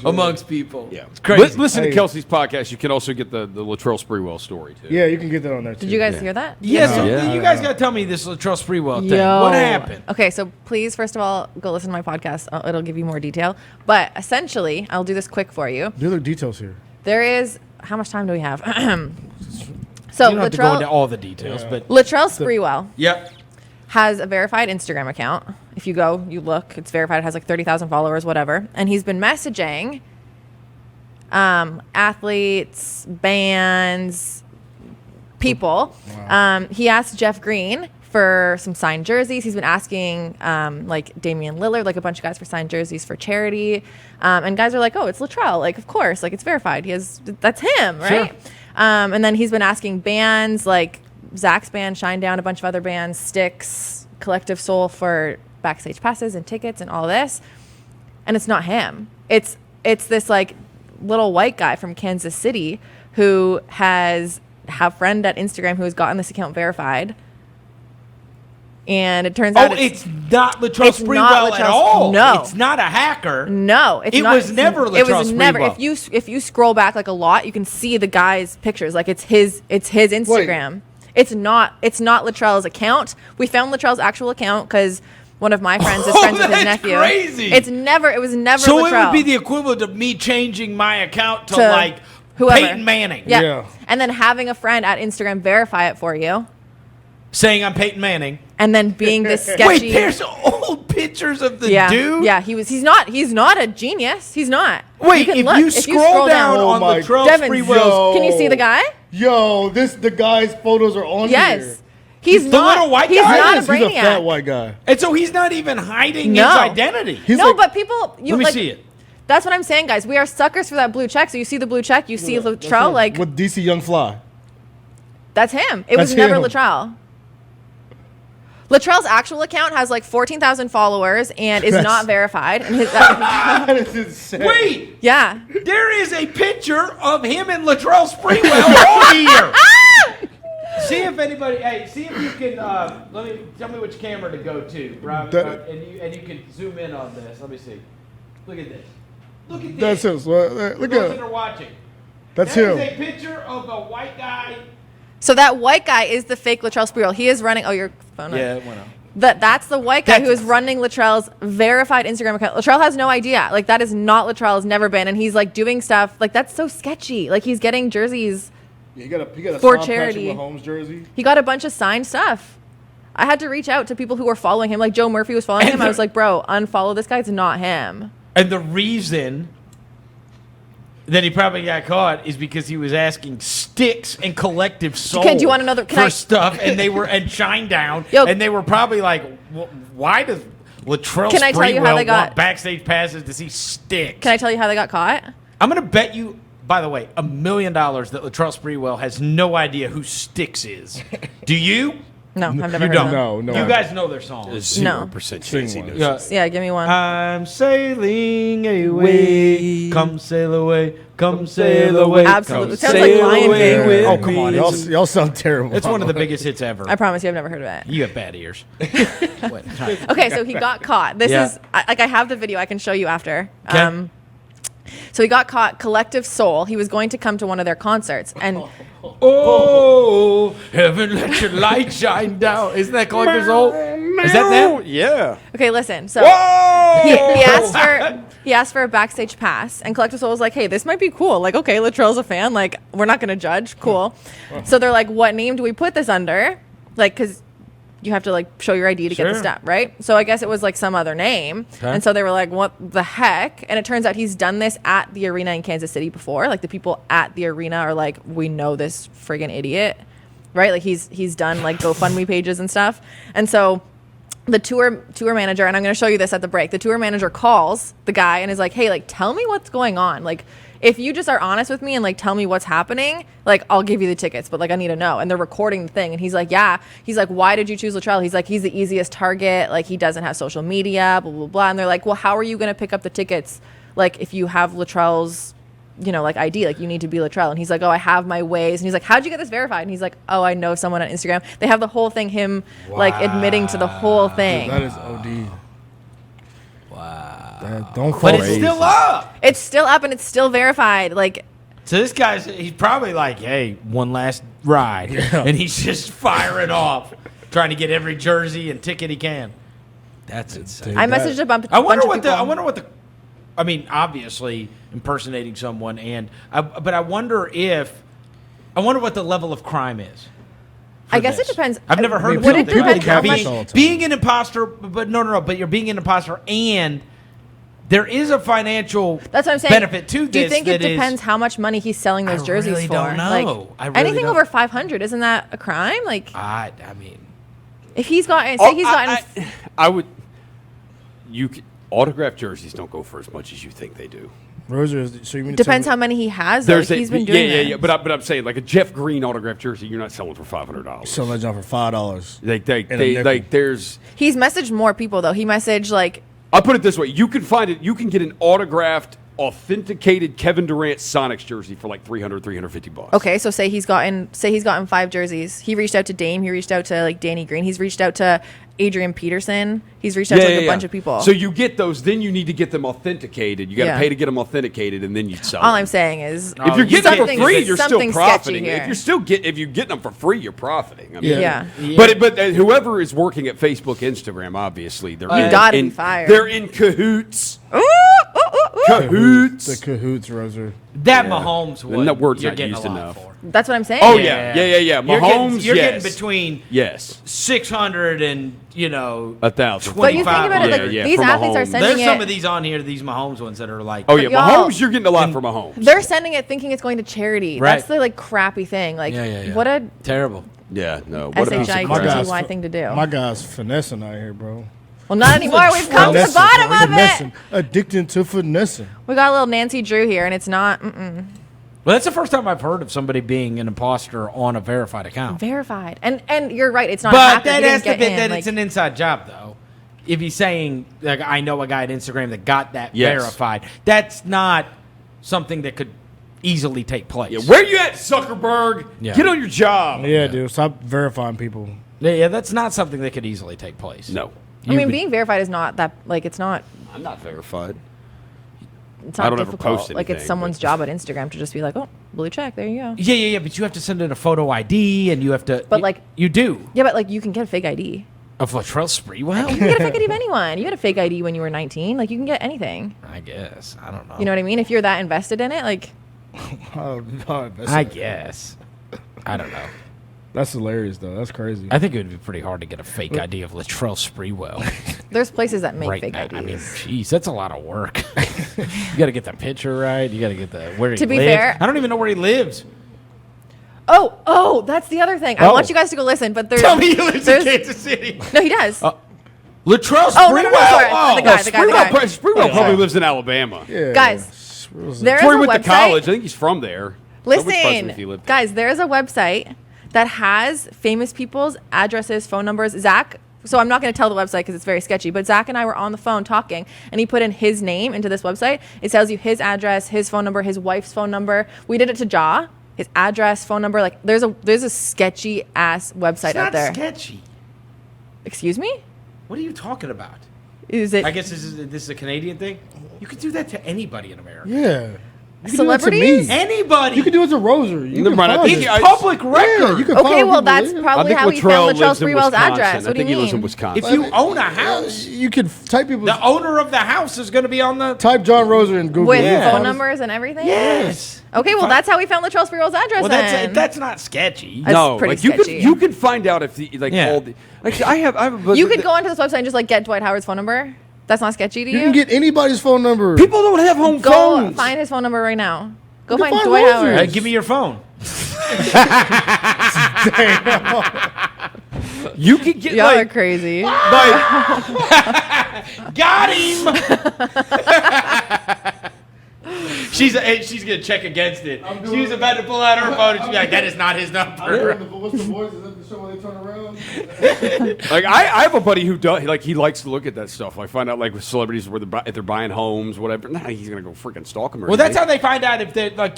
amongst people. Yeah, it's crazy. Listen to Kelsey's podcast. You can also get the Latrell Sprewell story too. Yeah, you can get that on there too. Did you guys hear that? Yes, Yeah. you guys got to tell me this Latrell Sprewell thing. Yo. What happened? Okay, so please, first of all, go listen to my podcast. It'll give you more detail. But essentially, I'll do this quick for you. Do the details here. There is, how much time do we have? So You don't have to go into all the details, but Latrell Sprewell yep. has a verified Instagram account. If you go, you look, it's verified. It has like 30,000 followers, whatever. And he's been messaging athletes, bands, people. Wow. He asked Jeff Green for some signed jerseys. He's been asking like Damian Lillard, like a bunch of guys for signed jerseys for charity. And guys are like, oh, it's Latrell. Like, of course, like it's verified. That's him, right? Sure. And then he's been asking bands like Zach's band, Shinedown, a bunch of other bands, Styx, Collective Soul for backstage passes and tickets and all this. And it's not him. It's this like little white guy from Kansas City who has a friend at Instagram who has gotten this account verified. And it turns out it's not Latrell Sprewell at all. No, it's not a hacker. No, it was never Latrell Sprewell. It was never. If you scroll back like a lot, you can see the guy's pictures. Like it's his Instagram. Wait. It's not Latrell's account. We found Latrell's actual account because one of my friends is friends with his nephew. Crazy. It was never So Latrell. it would be the equivalent of me changing my account to like whoever. Peyton Manning. Yeah. And then having a friend at Instagram verify it for you. Saying I'm Peyton Manning. And then being this sketchy. Wait, there's old pictures of the dude? Yeah, he's not a genius. He's not. Wait, if you scroll down on Latrell Sprewell's, can you see the guy? Yo, the guy's photos are on here. Yes. He's the not, little white he's guy? not Yes, a brainiac. he's a fat white guy. And so he's not even hiding his identity. But people... Let me see it. That's what I'm saying, guys. We are suckers for that blue check. So you see the blue check, you see Latrell, like... With DC Young Fly. That's him. It was never Latrell. Latrell's actual account has like 14,000 followers and is not verified. And that is insane. Wait. Yeah. There is a picture of him and Latrell Sprewell on here. See if anybody. Hey, see if you can. Tell me which camera to go to, Rob, and you can zoom in on this. Let me see. Look at this. Look at this. That's him. Look at that are watching. That's him. That is a picture of a white guy. So that white guy is the fake Latrell Sprewell. He is running. Oh, your phone. Yeah, it went up. That's the white guy who is running Latrell's verified Instagram account. Latrell has no idea. Like that is not Latrell. Has never been, and he's like doing stuff like that's so sketchy. Like he's getting jerseys. Yeah, he got a for Tom charity. Patrick Mahomes jersey. He got a bunch of signed stuff. I had to reach out to people who were following him. Like Joe Murphy was following him. I was like, bro, unfollow this guy. It's not him. And the reason that he probably got caught is because he was asking Styx and Collective Soul do you want another, for stuff, and they were and Shinedown, and they were probably like, why does Latrell Sprewell want backstage passes to see Styx? Can I tell you how they got caught? I'm gonna bet you, by the way, $1 million that Latrell Sprewell has no idea who Styx is. Do you? No, I've never you heard don't. of them. No. You guys know their song. 0% chance he knows. Yeah, give me one. I'm sailing away. Come sail away. Come sail away. Absolutely. It sounds like Lion King. Oh, come on. Y'all sound terrible. It's one of the biggest hits ever. I promise you I've never heard of it. You have bad ears. Okay, so he got caught. This is, I have the video I can show you after. Okay. So he got caught, Collective Soul. He was going to come to one of their concerts. And oh, heaven, let your light shine down. Isn't that Collective Soul? Is that them? Yeah. Okay, listen. So he asked for a backstage pass, and Collective Soul was like, hey, this might be cool. Like, okay, Latrell's a fan. Like, we're not going to judge. Cool. So they're like, what name do we put this under? Like, because you have to like show your ID to get the step, right? So I guess it was like some other name. Okay. And so they were like, what the heck? And it turns out he's done this at the arena in Kansas City before. Like the people at the arena are like, we know this friggin' idiot, right? Like he's done like GoFundMe pages and stuff. And so the tour manager, and I'm going to show you this at the break. The tour manager calls the guy and is like, hey, like tell me what's going on. Like if you just are honest with me and like tell me what's happening, like I'll give you the tickets, but like I need to know. And they're recording the thing. And he's like, yeah. He's like, why did you choose Latrell? He's like, he's the easiest target. Like he doesn't have social media, blah, blah, blah. And they're like, well, how are you going to pick up the tickets? Like if you have Latrell's, you know, like ID, like you need to be Latrell. And he's like, oh, I have my ways. And he's like, how'd you get this verified? And he's like, oh, I know someone on Instagram. They have the whole thing, him like admitting to the whole thing. Dude, that is OD. Wow. Don't fall. But it's still up. It's still up and it's still verified. Like, So this guy's, he's probably like, hey, one last ride. And he's just firing off, trying to get every jersey and ticket he can. That's insane. I messaged a bunch I wonder of what people. the, I wonder what the, I mean, obviously impersonating someone but I wonder what the level of crime is. I guess this. it depends. I've never heard Would of it depend how catfish much? all the time. being an imposter, but but you're being an imposter and there is a financial That's what I'm saying. benefit to this. Do you think it that is- depends how much money he's selling those I jerseys really for? don't know. Like, I really anything don't. over 500, isn't that a crime? Like, I mean, if he's gotten, say he's gotten, I would. Autographed jerseys don't go for as much as you think they do. Roser, so you mean depends how many he has. Though. Like, he's been doing yeah. that. But I'm saying like a Jeff Green autographed jersey, you're not selling for $500. selling that job for $5? There's. He's messaged more people though. He messaged like, I'll put it this way: you can find it. You can get an autographed, authenticated Kevin Durant Sonics jersey for like $350. okay, so say he's gotten 5 jerseys. He reached out to Dame. He reached out to like Danny Green. He's reached out to Adrian Peterson. He's reached out to like a bunch of people. So you get those, then you need to get them authenticated. You got to Yeah. pay to get them authenticated, and then you sell all them. I'm saying is, If you're getting them for something- free, you're still something sketchy profiting. here. If you're getting them for free, you're profiting. I mean, Yeah. yeah. But whoever is working at Facebook, Instagram, obviously they're You gotta be fired. They're in cahoots. Ooh, ooh, ooh, ooh. Cahoots. The cahoots, Roser. that Mahomes one, The word's you're not getting used a lot enough. for. That's what I'm saying. Oh yeah. Mahomes, You're yes. getting between Yes. 600 and 1,000. But you think about it, like Yeah, yeah, these for athletes are Mahomes. sending There's some of it. these on here, these Mahomes ones that are like, Oh yeah, y'all- Mahomes. You're getting a lot for Mahomes. They're sending it thinking it's going to charity. Right. That's the like crappy thing. Like, Yeah. what a terrible. Yeah, no. What a piece of My crap. guys- SHITTY thing to do. My guy's finessing out here, bro. Well, not anymore. We've come to the Finessing, bottom bro. of Finessing. it. Addicted to finessing. We got a little Nancy Drew here, and it's not Well, that's the first time I've heard of somebody being an imposter on a verified account. verified. And you're right. It's not. a But hacker. that He has didn't to get be in, that like- it's an inside job, though. If he's saying, like, I know a guy at Instagram that got that Yes. verified, that's not something that could easily take place. Yeah, where you at, Zuckerberg? Yeah. Get on your job. Yeah, dude. Stop verifying people. Yeah, that's not something that could easily take place. No, I mean, being verified is not that. Like, it's not. I'm not verified. It's not I don't ever difficult. post Like, it's anything, someone's but- job at Instagram to just be like, oh, blue check. There you go. Yeah, but you have to send in a photo ID, and you have to. But, like- you do Yeah, but like, you can get a fake ID. of Latrell Sprewell. You can get a fake ID of anyone. You get a fake ID when you were 19. Like, you can get anything. I guess I don't know. You know what I mean? If you're that invested in it, like, Oh, God, I guess I don't know. that's hilarious, though. That's crazy. I think it would be pretty hard to get a fake ID of Latrell Sprewell there's places that make right fake now. IDs. I mean, jeez, that's a lot of work. You got to get the picture right. You got to get the where he To be lives. fair- I don't even know where he lives. Oh, that's the other thing. I Oh. want you guys to go listen, but there's. Tell me he lives in there's- Kansas City. No, he does. Latrell Sprewell. Oh, no, sorry. Oh, The guy, the guy. Sprewell probably lives in Alabama. Yeah. Guys, There There Before is he a went to website. college, I think he's from there. I wouldn't surprise me if Listen, he lived- guys, there's a website that has famous people's addresses, phone numbers. Zach, so I'm not going to tell the website because it's very sketchy, but Zach and I were on the phone talking, and he put in his name into this website. It tells you his address, his phone number, his wife's phone number. We did it to Jaw. His address, phone number. Like, there's a sketchy ass website It's out not there. sketchy. Excuse me? What are you talking about? Is it I guess this is a Canadian thing. You could do that to anybody in America. Yeah. You can Celebrities? Do it to me. Anybody. You can do it to Roser. You Never can mind, I find think it. It's public record. Yeah, you can okay? find Well, people, that's yeah. I probably think how he Latrell found Latrell lives in Sprewell's Wisconsin. address. I What do you think he lives in mean? Wisconsin. If you own a house, You can type people. the owner of the house is going to be on the. Type John Roser in Google. With You'll phone find us. numbers and everything? Yes. Okay, well, that's how we found Latrell Sprewell's address. Well, then. that's not sketchy. That's no, pretty like you sketchy. can find out if the like Yeah. all the like I have a You could go onto this website and just like get Dwight Howard's phone number. That's not sketchy to you. You can get anybody's phone number. people don't have home Go phones. find his phone number right now. Go You can find find Dwight Roser's. Howard. Hey, give me your phone. You could get Y'all are like, crazy. like Got him. She's gonna check against it. She was about to pull out her phone and she's like, "That is not his number." What's the voice? Is that the show where they turn around? like I have a buddy who does like he likes to look at that stuff. I find out like with celebrities where if they're buying homes, whatever. Nah, he's gonna go freaking stalk them. Well, that's how they find out if they like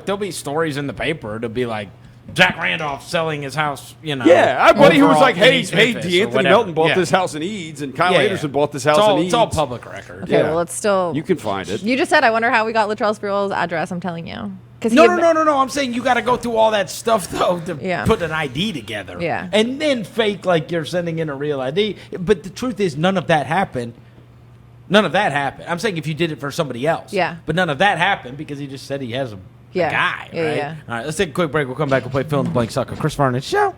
they'll be stories in the paper to be like Jack Randolph selling his house, Yeah, I have a buddy who was like, overall hey, in East Memphis or D'Anthony whatever. Melton bought Yeah. this house in Eads, and Kyle Yeah, Anderson bought this house It's all, in Eads. it's all public record. Okay, Yeah. well, it's still. You can find it. You just said, I wonder how we got Latrell Sprewell's address. I'm telling you. No. I'm saying you got to go through all that stuff though to Yeah. put an ID together. Yeah. And then fake like you're sending in a real ID. But the truth is, none of that happened. None of that happened. I'm saying if you did it for somebody else. Yeah. But none of that happened because he just said he has a Yeah. guy. Yeah, Right. yeah. All right. Let's take a quick break. We'll come back. We'll play Fill in the Blank Sucker. Chris Vernon Show.